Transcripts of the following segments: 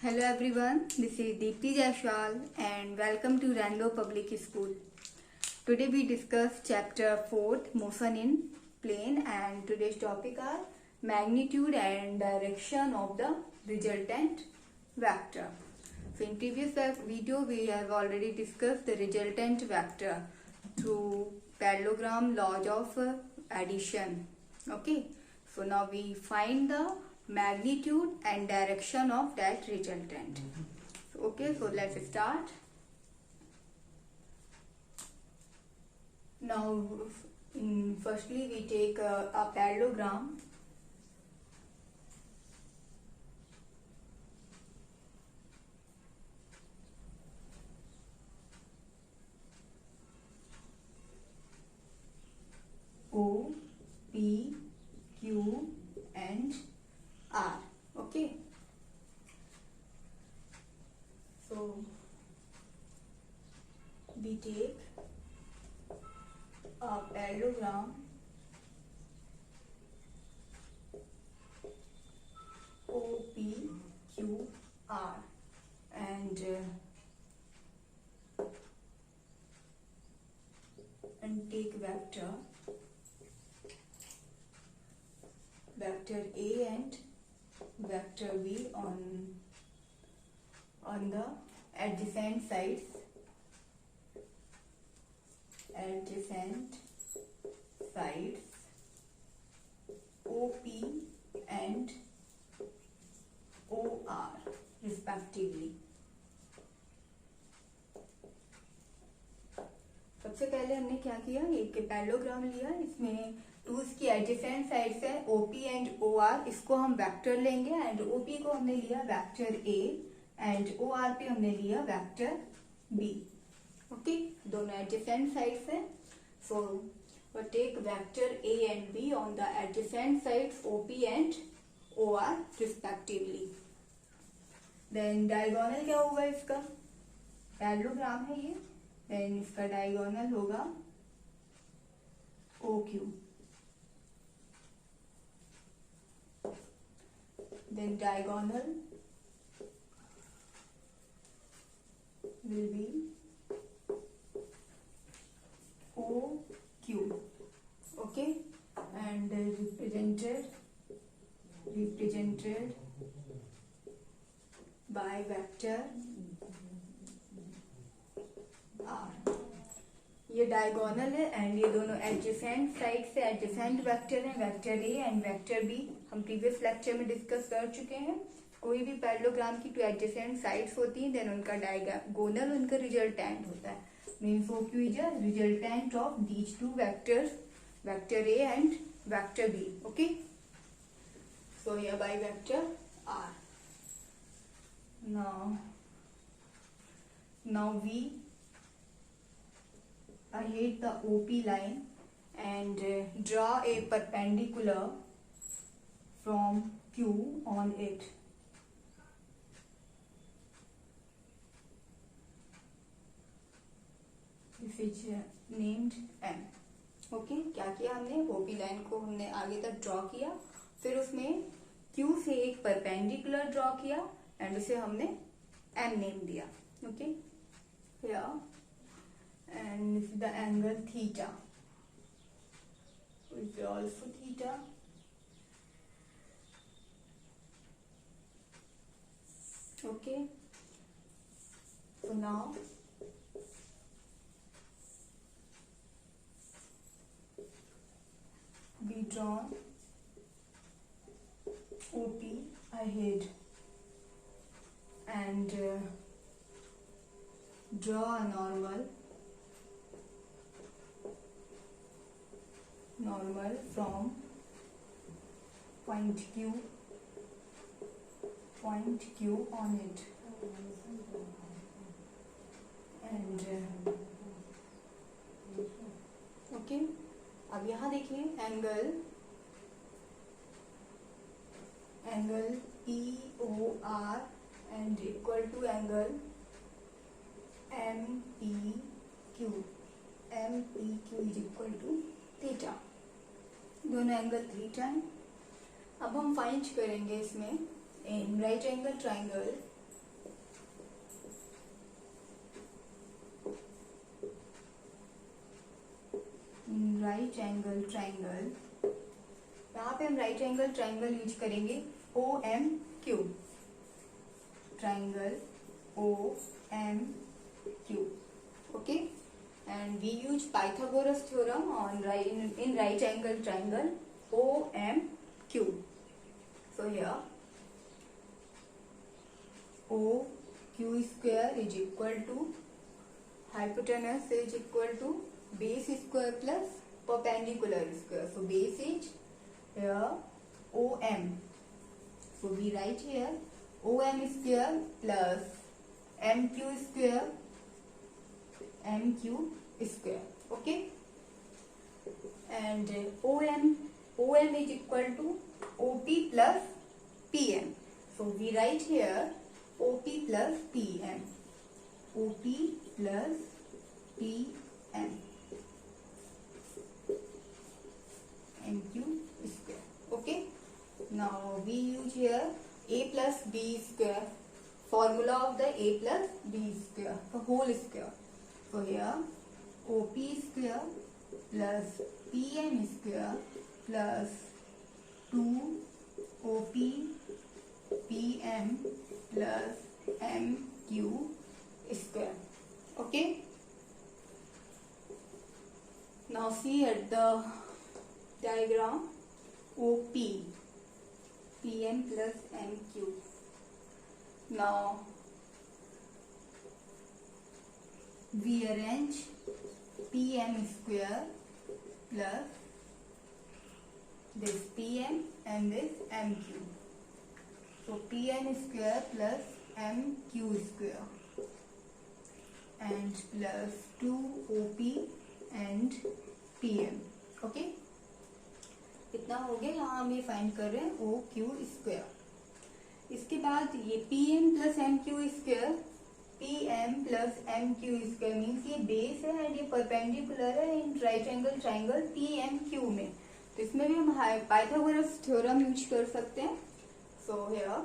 Hello everyone, this is Deepti Jaiswal and welcome to Rainbow Public School. Today we discuss chapter 4th, motion in plane, and today's topic are magnitude and direction of the resultant vector. So in previous video we have already discussed the resultant vector through parallelogram laws of addition. Okay, so now we find the magnitude and direction of that resultant. Okay, so let's start. Now firstly we take a parallelogram. O, P, Q and R. Okay, so we take a parallelogram O, P, Q, R and take vector A and vector B on the adjacent sides OP and OR respectively. सबसे पहले हमने क्या किया, एक parallelogram लिया, इसमें to इसकी adjacent sides है OP एंड OR, इसको हम वेक्टर लेंगे एंड OP को हमने लिया वेक्टर A एंड OR पे हमने लिया वेक्टर B. ओके, दोनों एडजेसेंट साइड्स है, सो we take vector A and B on the adjacent sides OP and OR respectively. Then diagonal क्या होगा इसका, पैरेललोग्राम है ये, then इसका diagonal होगा OQ. Then diagonal will be OQ. Okay, and represented by vector R. ये diagonal है and ये दोनों एडजेसेंट साइड से एडजेसेंट वेक्टर हैं, vector A and vector B. हम प्रीवियस लेक्चर में डिस्कस कर चुके हैं. कोई भी पैरेललोग्राम की टू एडजेसेंट साइड्स होती हैं, देन उनका डायगोनल उनका रिजल्टेंट होता है. Means OQ is a resultant of these two vectors, vector A and vector B. Okay, so here by vector R. Now we hit the OP line and draw a perpendicular from Q on it. This is named M. Okay, क्या किया हमने, OP line को हमने आगे तक draw किया, फिर उसमें Q से एक परपेंडिकुलर ड्रॉ किया एंड उसे हमने M नेम दिया. Okay, and the angle theta is also theta. Okay, so now we draw OP ahead and draw a normal from point Q on it and okay. अब यहाँ देखिए angle POR and equal to angle MPQ is equal to theta. दोनों angle theta है. अब हम find करेंगे इसमें in right angle triangle right angle triangle, यहाँ पे हम राइट एंगल ट्राइंगल यूज करेंगे OMQ, triangle OMQ, okay, and we use Pythagoras theorem on in right angle triangle OMQ. So here OQ square is equal to hypotenuse is equal to base square plus perpendicular square. So base is here OM. So we write here OM square plus MQ square, MQ square, okay, and OM is equal to OP plus PM. So we write here OP plus PM, OP plus PM, MQ square, okay. Now we use here A plus B square, formula of the A plus B square, the whole square. So here OP square plus PM square plus 2OP PM plus MQ square, okay. Now see at the diagram OP, PM plus MQ. Now we arrange PM square plus this PM and this MQ. So PM square plus MQ square and plus 2OP and PM, okay. इतना हो गया, यहाँ हम ये find कर रहे हैं OQ square. इसके बाद ये PM plus MQ square, PM plus MQ square means ये बेस है एंड ये परपेंडिकुलर है इन राइट एंगल ट्राइंगल PMQ में, तो इसमें भी हम पाइथागोरस थ्योरम यूज कर सकते हैं। So here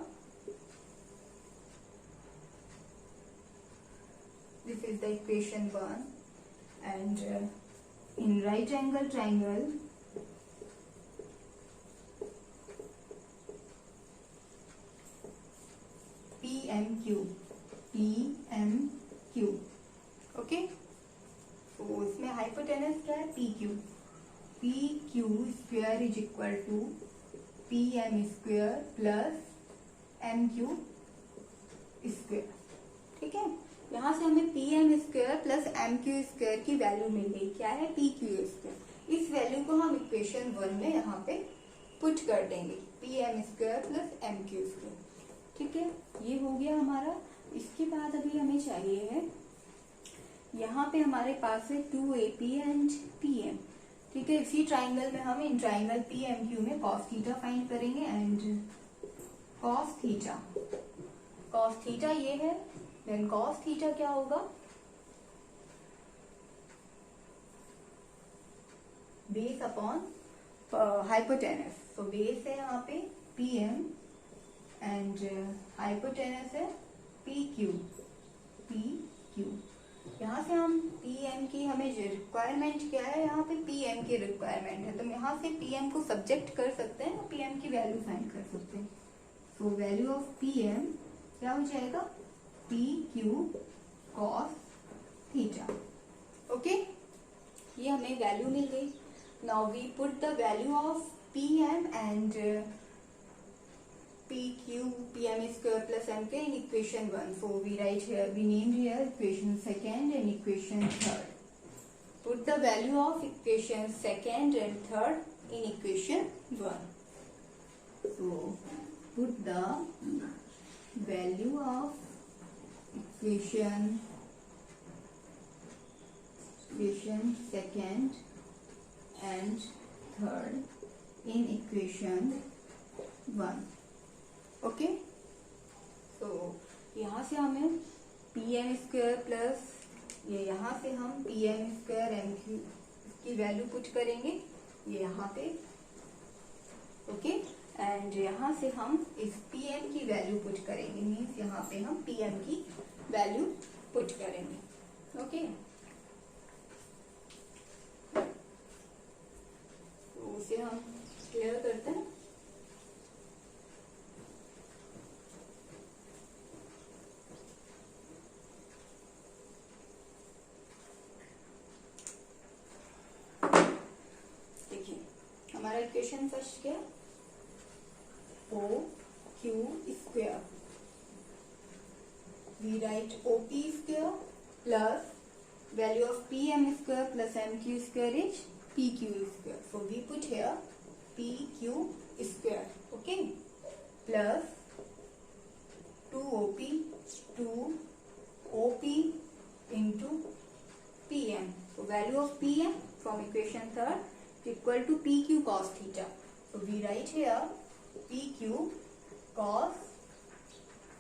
this is the equation 1 and in right angle triangle PMQ, okay. तो इसमें हाइपोटेनस क्या है, PQ square is equal to PM square plus MQ square, ठीक है। यहाँ से हमें PM square plus MQ square की वैल्यू मिल गई, क्या है, PQ स्क्वायर। इस वैल्यू को हम इक्वेशन 1 में यहाँ पे पुट कर देंगे, PM square plus MQ square, ठीक है। ये हो गया हमारा। इसके बाद अभी हमें चाहिए है, यहाँ पे हमारे पास है 2AP एंड PM, ठीक है। इसी ट्राइंगल में हम इन ट्राइंगल PMQ में कॉस थीटा फाइंड करेंगे एंड कॉस थीटा ये है, देन कॉस थीटा क्या होगा, बेस अपॉन हाइपोटेनस। तो बेस है यहाँ पे PM एंड हाइपोटेनस है PQ। यहाँ से हम PM की हमें रिक्वायरमेंट क्या है, यहाँ पे PM की रिक्वायरमेंट है, तो यहाँ से PM को सब्जेक्ट कर सकते हैं और PM की वैल्यू फाइंड कर सकते हैं। सो वैल्यू ऑफ PM क्या हो जाएगा, PQ cos थीटा, ओके। ये हमें वैल्यू मिल गई। Now we put the value of PM and PQ, PM square plus MK in equation 1. So we write here, we named here equation 2nd and equation 3rd. Put the value of equation 2nd and 3rd in equation 1. So put the value of equation 2nd and 3rd in equation 1. Okay. तो यहाँ से हमें PM square plus ये यहाँ से हम PM square MQ की value put करेंगे, ये यहाँ पे, ओके। एंड यहाँ से हम इस PM की वैल्यू पुट करेंगे, मीन्स यहाँ पे हम PM की वैल्यू पुट करेंगे, ओके। इसे हम क्लियर करते हैं। देखिए हमारा इक्वेशन फर्स्ट क्या, O Q square, we write O P square plus value of pm square plus mq square is pq square. So we put here pq square, okay, plus 2op into pm. So value of pm from equation third is equal to pq cos theta. So we write here pq cos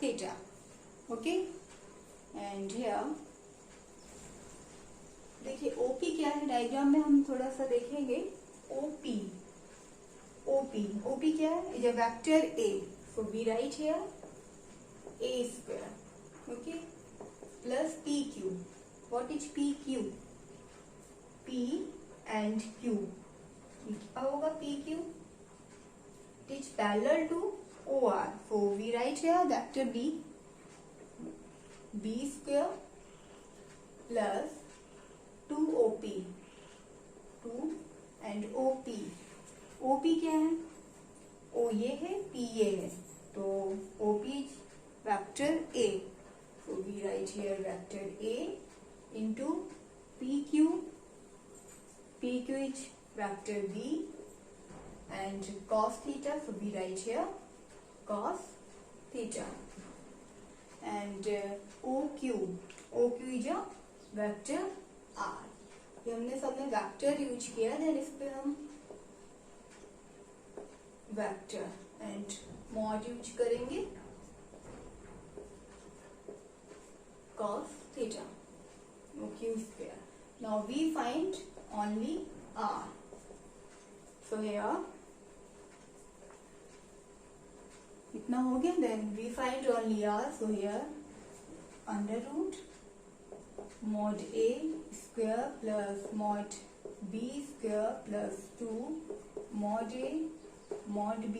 theta, okay, and here देखिए OP क्या है, diagram में हम थोड़ा सा देखेंगे। OP OP क्या है, is a vector A, so we write here A square, okay, plus P Q. What is P Q, P and Q, क्या होगा P Q, it is parallel to O R, so we write here vector B, B square plus 2op, 2 and OP, OP क्या है, O ये है, P ये है, तो OP is vector A, so we write here vector A into PQ, PQ is vector B and cos theta, so we write here cos theta, and OQ is a vector R. ये हमने सब में vector use किया, then इस पे हम vector and mod use करेंगे cos theta, OQ square. Now we find only R. So here इतना हो गया, then we find only R. So here under root mod A square plus mod B square plus 2 mod A mod B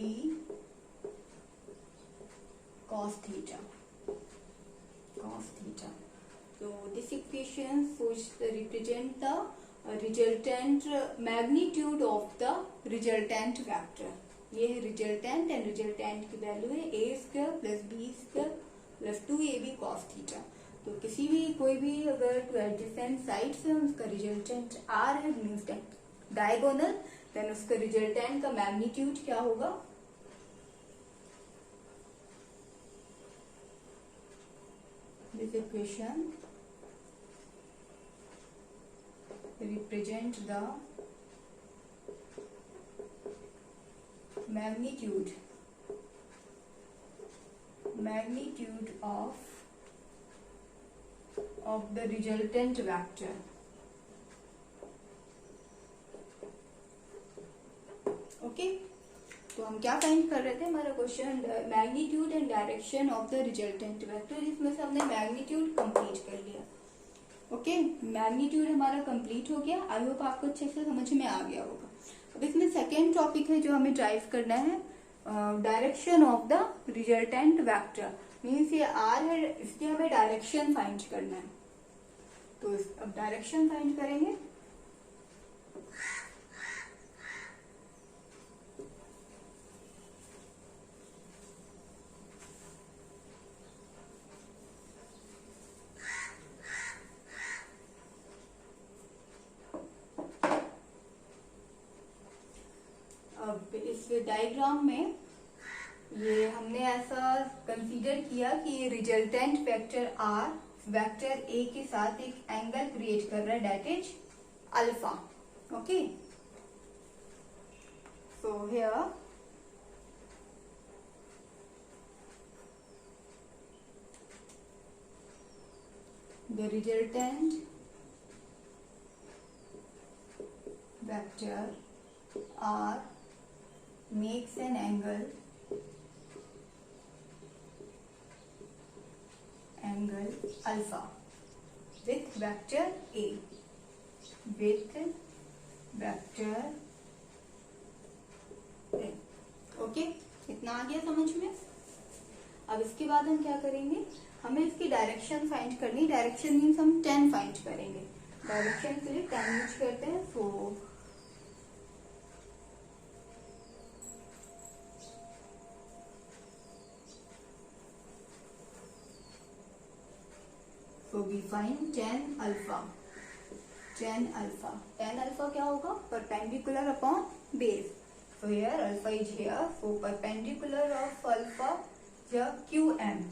cos theta. So this equation represent the resultant magnitude of the resultant vector. ये है resultant and resultant की value है a square plus b square plus 2ab cos theta. तो किसी भी कोई भी अगर टू एडजेसेंट साइड से उसका रिजल्टेंट आर है, मीन्स डायगोनल, देन उसका रिजल्टेंट का मैग्नीट्यूड क्या होगा, this equation represent the magnitude of the resultant vector. Okay, तो हम क्या फाइंड कर रहे थे, हमारा question magnitude and direction of the resultant vector, जिसमें से हमने मैग्नीट्यूड कंप्लीट कर लिया। ओके, मैग्नीट्यूड हमारा कंप्लीट हो गया, आई होप आपको अच्छे से समझ में आ गया होगा। अब इसमें सेकेंड टॉपिक है जो हमें ड्राइव करना है, direction of the resultant vector, means ये आर है, इसकी हमें डायरेक्शन फाइंड करना है। तो अब डायरेक्शन फाइंड करेंगे। अब इस डायग्राम में ये हमने ऐसा कंसीडर किया कि ये resultant vector R vector A के साथ एक एंगल क्रिएट कर रहा है, that is alpha, okay. So here the resultant vector R makes an angle alpha with vector A, with vector okay, इतना आ गया समझ में। अब इसके बाद हम क्या करेंगे, हमें इसकी डायरेक्शन फाइंड करनी। डायरेक्शन मीन्स हम tan फाइंड करेंगे। डायरेक्शन के लिए tan यूज करते हैं। So we find tan alpha. Tan alpha. Tan alpha क्या होगा, perpendicular upon base. So here alpha is here. So perpendicular of alpha here QM.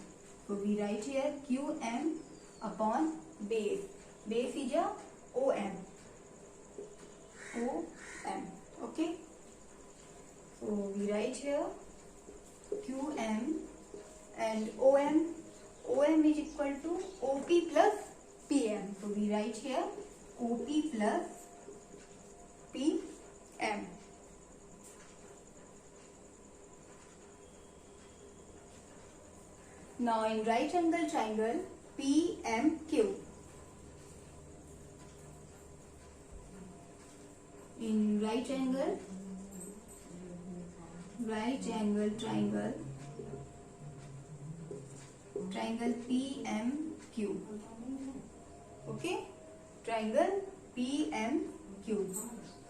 So we write here QM upon base. Base is a OM. OM. Okay. So we write here QM and OM. OM is equal to OP plus PM. So we write here OP plus PM. Now in right angle triangle PMQ. In right angle triangle PMQ. Okay, triangle PMQ.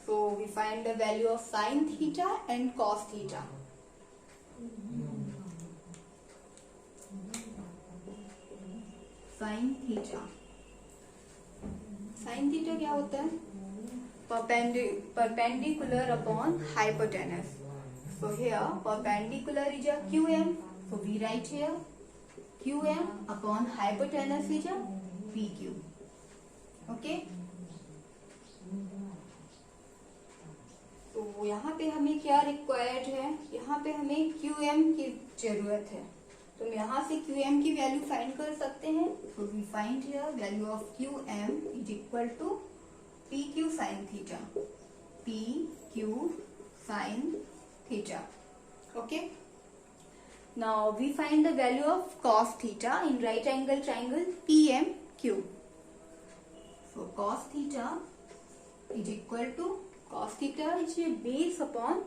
So we find the value of sin theta and cos theta. Sin theta. Sin theta क्या होता है, perpendicular upon hypotenuse. So here perpendicular is a QM. So we write here QM upon hypotenuse is a PQ. Okay. तो यहाँ पे हमें क्या required है, यहाँ पे हमें QM की जरूरत है। तो यहाँ से QM की वैल्यू फाइंड कर सकते हैं। तो we find here value of QM is equal to PQ sin theta. PQ sin theta. Okay. Now we find the value of cos theta in right angle triangle PMQ. So cos theta is equal to, cos theta is a base upon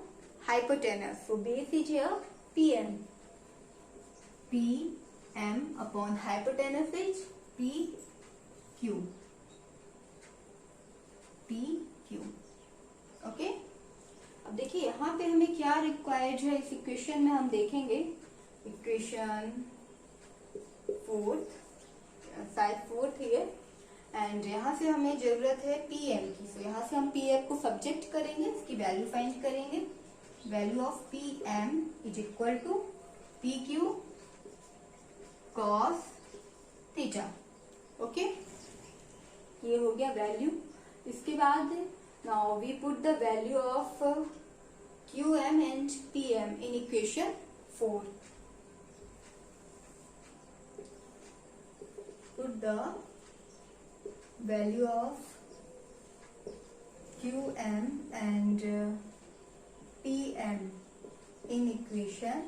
hypotenuse. So base is here PM. PM upon hypotenuse is PQ. PQ. Okay. अब देखिए यहाँ पे हमें क्या required है इस equation में, हम देखेंगे इक्वेशन 4th, शायद 4th है, एंड यहाँ से हमें जरूरत है PM की। सो यहाँ से हम PM को सब्जेक्ट करेंगे, इसकी वैल्यू फाइंड करेंगे। Value of PM is equal to PQ cos theta. Okay, ये हो गया वैल्यू। इसके बाद now we put the value of QM and PM in equation 4. Put the value of QM and PM in equation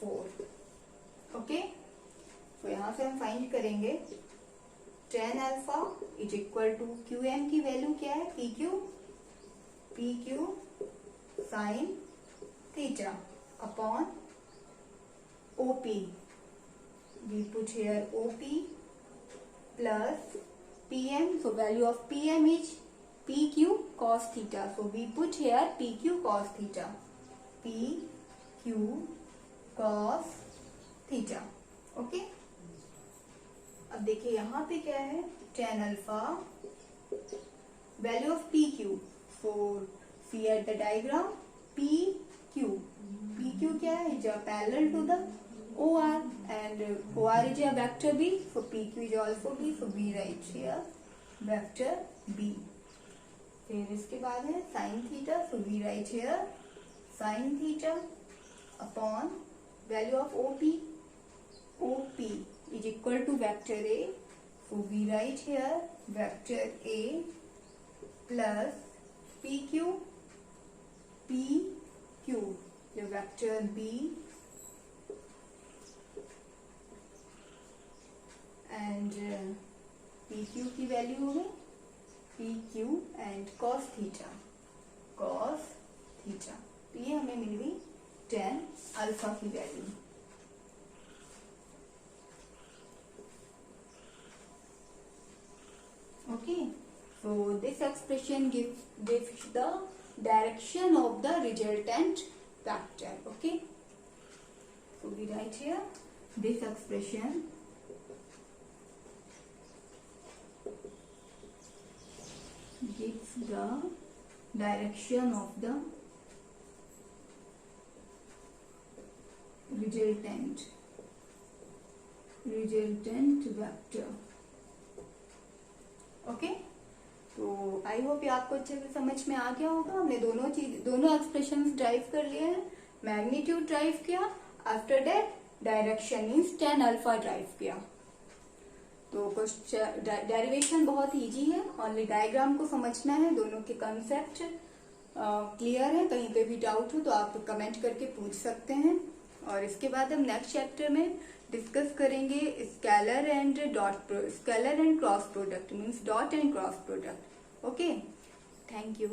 4. Okay, तो यहाँ से हम find करेंगे tan alpha is equal to QM की वैल्यू क्या है, PQ sin theta upon OP. We put here OP plus PM. So value of PM is PQ cos theta. So we put here PQ cos theta. PQ cos theta. Okay. अब देखिए यहाँ पे क्या है, tan alpha, value of PQ. So see at the diagram PQ. PQ क्या है, is parallel to the OR and OR is a vector B. So PQ is also B. So we write here vector B. फिर इसके बाद है sin theta. So we write here sin theta upon value of OP. OP is equal to vector A. So we write here vector A plus PQ. PQ the vector B and PQ की value हो गई PQ and cos theta. तो ये हमें मिल गई Okay, so this expression gives the direction of the resultant vector. Okay, so we write here this expression gives the direction of the resultant vector. Okay, तो I hope ये आपको अच्छे से समझ में आ गया होगा. हमने दोनों एक्सप्रेशंस ड्राइव कर लिए हैं. मैग्नीट्यूड ड्राइव किया, after that direction means tan alpha drive किया. तो डेरिवेशन बहुत इजी है, ओनली डायग्राम को समझना है. दोनों के कंसेप्ट क्लियर है. कहीं पे भी डाउट हो तो आप कमेंट करके पूछ सकते हैं. और इसके बाद हम नेक्स्ट चैप्टर में डिस्कस करेंगे scalar and cross product means dot and cross product. Okay, thank you.